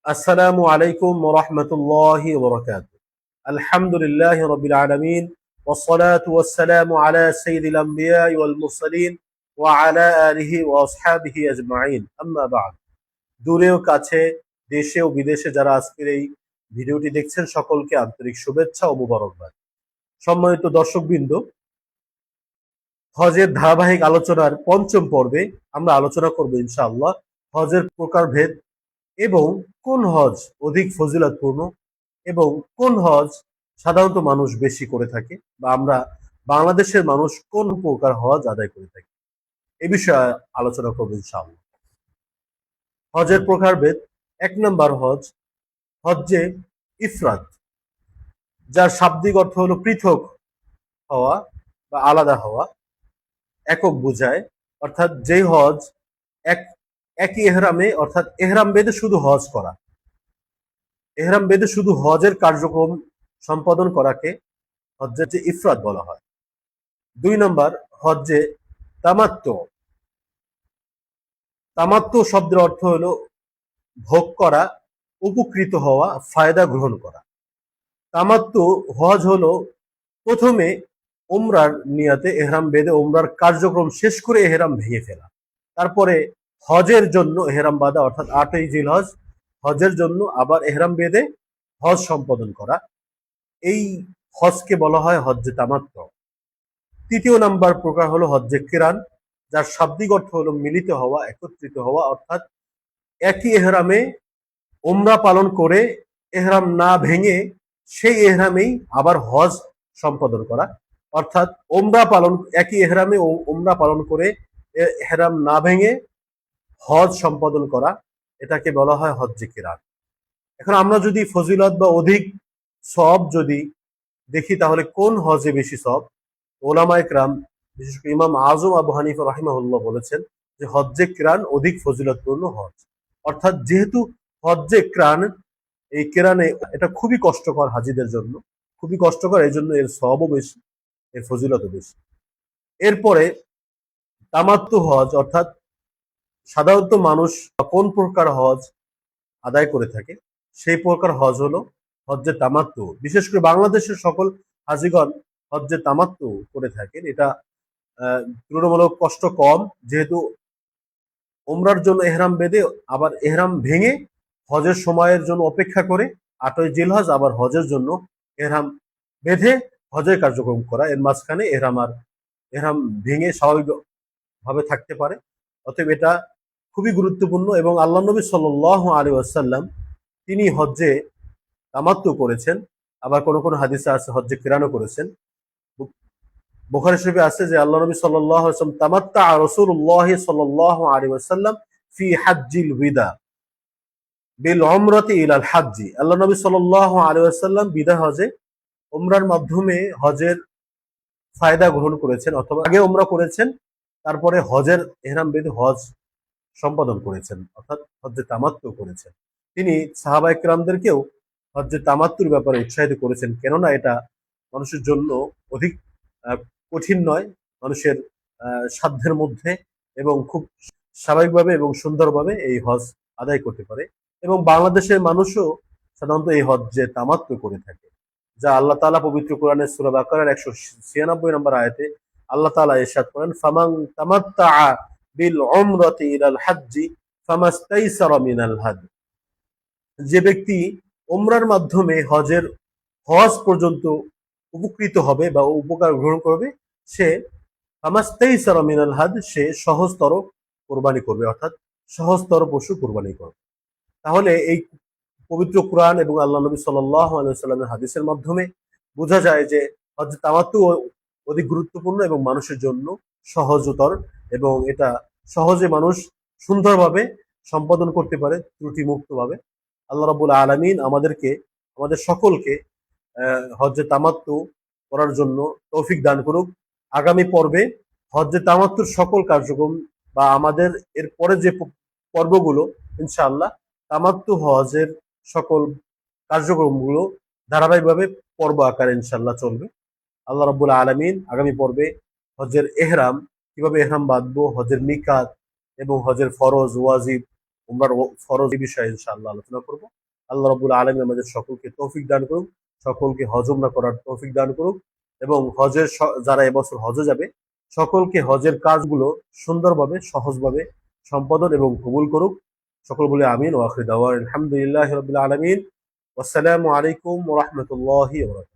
আসসালামু আলাইকুম ওয়া রাহমাতুল্লাহি ওয়া বারাকাতুহু। আলহামদুলিল্লাহি রাব্বিল আলামিন ওয়াসসালাতু ওয়াসসালামু আলা সাইয়্যিদিল আমবিয়াই ওয়াল মুরসালিন ওয়া আলা আলিহি ওয়া আসহাবিহি আজমাইন। আম্মা বা'দ। দূরে ও কাছে, দেশে ও বিদেশে যারা আজকের এই ভিডিওটি দেখছেন সকলকে আন্তরিক শুভেচ্ছা ও মোবারকবাদ। সম্মানিত দর্শকবৃন্দ, হজের ধারাবাহিক আলোচনার পঞ্চম পর্বে আমরা আলোচনা করব ইনশাআল্লাহ হজের প্রকারভেদ এবং কোন হজ অধিক ফজিলতপূর্ণ এবং কোন হজ সাধারণত মানুষ বেশি করে থাকে বা আমরা বাংলাদেশের মানুষ কোন প্রকার হজ আদায় করে থাকি এ বিষয়ে আলোচনা করব ইনশাআল্লাহ। হজের প্রকারভেদ। 1 নম্বর হজ হজ্জে ইফরাদ, যার শাব্দিক অর্থ হলো পৃথক হওয়া বা আলাদা হওয়া, একক বোঝায়। অর্থাৎ যেই হজ এক একই এহরামে অর্থাৎ এহরাম বেঁধে শুধু হজ করা, এহরাম বেঁধে শুধু হজের কার্যক্রম সম্পাদন করাকে হজ্জের যে ইফরাদ বলা হয়। 2 নম্বর হজ্জে তামাত্তু। তামাত্তু শব্দের অর্থ হলো ভোগ করা, উপকৃত হওয়া, ফায়দা গ্রহণ করা। তামাত্তু হজ হলো প্রথমে উমরার নিয়াতে এহরাম বেঁধে উমরার কার্যক্রম শেষ করে এহরাম ভেঙে ফেলা, তারপরে হজের জন্য এহরাম বাঁধা অর্থাৎ 8ই জিলহজ হজের জন্য আবার এহরাম বেঁধে হজ সম্পাদন করা। এই হজকে বলা হয় হজ্জে তামাত্তু। 3 নম্বর প্রকার হলো হজ্জে কিরান, যার শাব্দিক অর্থ হলো মিলিত হওয়া, একত্রিত হওয়া। অর্থাৎ একই এহরামে উমরা পালন করে এহরাম না ভেঙে সেই এহরামেই আবার হজ সম্পাদন করা। অর্থাৎ উমরা পালন একই এহরামে উমরা পালন করে এহরাম না ভেঙে হজ সম্পাদন করা, এটাকে বলা হয় হজ্জে কিরান। এখন আমরা যদি ফজিলত বা অধিক সওয়াব যদি দেখি তাহলে কোন হজে বেশি সওয়াব, ওলামা ইকরাম বিশেষ করে ইমাম আজম আবু হানিফা রাহিমাহুল্লাহ বলেছেন যে হজ্জে কিরান অধিক ফজিলতপূর্ণ হজ। অর্থাৎ যেহেতু হজ্জে কিরান, এই কিরানে এটা খুবই কষ্টকর হাজিদের জন্য, খুবই কষ্টকর, এই জন্য এর সওয়াবও বেশি, এর ফজিলতও বেশি। এরপরে তামাত্তু হজ, অর্থাৎ সাধারণত মানুষ কোন প্রকার হজ আদায় করে থাকে সেই প্রকার হজ হলো হজ্জে তামাত্তু। বিশেষ করে বাংলাদেশের সকল হাজিগণ হজ্জে তামাত্তু করে থাকেন। এটা তুলনামূলক কষ্ট কম, যেহেতু উমরার জন্য এহরাম বেঁধে আবার এহরাম ভেঙে হজের সময়ের জন্য অপেক্ষা করে 8ই জিলহজ আবার হজের জন্য এহরাম বেঁধে হজের কার্যক্রম করা, এর মাঝখানে এহরাম ভেঙে স্বাভাবিকভাবে থাকতে পারে। অতএব এটা খুবই গুরুত্বপূর্ণ এবং আল্লাহ নবী সাল্লাল্লাহু আলাইহি ওয়াসাল্লাম তিনি হজ্জে তামাত্তু করেছেন, আবার কোন কোন হাদিসে আছে হজ্জে কিরানও করেছেন। বুখারী শরীফে আছে যে আল্লাহ নবী সাল্লাল্লাহু আলাইহি ওয়াসাল্লাম তামাত্তা রাসূলুল্লাহ সাল্লাল্লাহু আলাইহি ওয়াসাল্লাম ফি হাজ্জিল বিদা বিল উমরাতি ইলাল হাজ্জি। আল্লাহ নবী সাল্লাল্লাহু আলাইহি ওয়াসাল্লাম বিদা হজে উমরার মাধ্যমে হজের ফায়দা গ্রহণ করেছেন, অথবা আগে উমরা করেছেন তারপরে হজের ইহরাম বেঁধে হজ সম্পাদন করেছেন, অর্থাৎ হজ্জে তামাত্তু করেছেন। তিনি সাহাবায়ে কেরামদেরকেও হজ্জে তামাত্তুর ব্যাপারে উৎসাহিত করেছেন, কেননা এটা মানুষের জন্য অধিক কঠিন নয়, মানুষের সাধ্যের মধ্যে এবং খুব স্বাভাবিকভাবে এবং সুন্দরভাবে এই হজ আদায় করতে পারে। এবং বাংলাদেশের মানুষও সাধারণত এই হজ্জে তামাত্তু করে থাকে, যা আল্লাহ তাআলা পবিত্র কোরআনের সূরা বাকারার 196 নম্বর আয়াতে আল্লাহ তাআলা ইরশাদ করেন, ফামান তামাত্তা বিল উমরাতি ইলাল হাজ্জি ফামাস্তাইসারা মিনাল হাদি। যে ব্যক্তি উমরার মাধ্যমে হজ পর্যন্ত উপকৃত হবে বা উপকার গ্রহণ করবে, সে ফামাস্তাইসারা মিনাল হাদ, সে সহজতর কোরবানি করবে, অর্থাৎ সহজতর পশু কোরবানি করবে। তাহলে এই পবিত্র কোরআন এবং আল্লাহ নবী সাল্লাল্লাহু আলাইহি ওয়াসাল্লামের হাদিসের মাধ্যমে বোঝা যায় যে হজ তামাত্তু অধিক গুরুত্বপূর্ণ এবং মানুষের জন্য সহজতর, এবং এটা সহজে মানুষ সুন্দরভাবে সম্পাদন করতে পারে ত্রুটিমুক্তভাবে। আল্লাহ রাব্বুল আলামিন আমাদের সকলকে হজ্জে তামাত্তু করার জন্য তৌফিক দান করুক। আগামী পর্বে হজ্জে তামাত্তুর সকল কার্যক্রম বা আমাদের এর পরে যে পর্বগুলো ইনশাআল্লাহ তামাত্তু হজের সকল কার্যক্রমগুলো ধারাবাহিকভাবে পর্ব আকারে ইনশাআল্লাহ চলবে। আল্লাহ রাব্বুল আলামিন আগামী পর্বে হজের এহরাম, কিভাবে এহরাম বাঁধবো, হজের মিকাত এবং হজের ফরজ ওয়াজিব উমরার ফরজ এই বিষয়ে ইনশাআল্লাহ আলোচনা করব। আল্লাহ রাব্বুল আলামিন আমাদের সকলকে তৌফিক দান করুক, সকলকে হজ উমরা করার তৌফিক দান করুক এবং যারা এবছর হজে যাবে সকলকে হজের কাজগুলো সুন্দরভাবে সহজভাবে সম্পাদন এবং কবুল করুক। সকল বলে আমিন ওয়া আখির দাওয়ানা আলহামদুলিল্লাহি রাব্বিল আলামিন। ওয়াসসালামু আলাইকুম ওয়া রাহমাতুল্লাহি ওয়া বারাকাতুহু।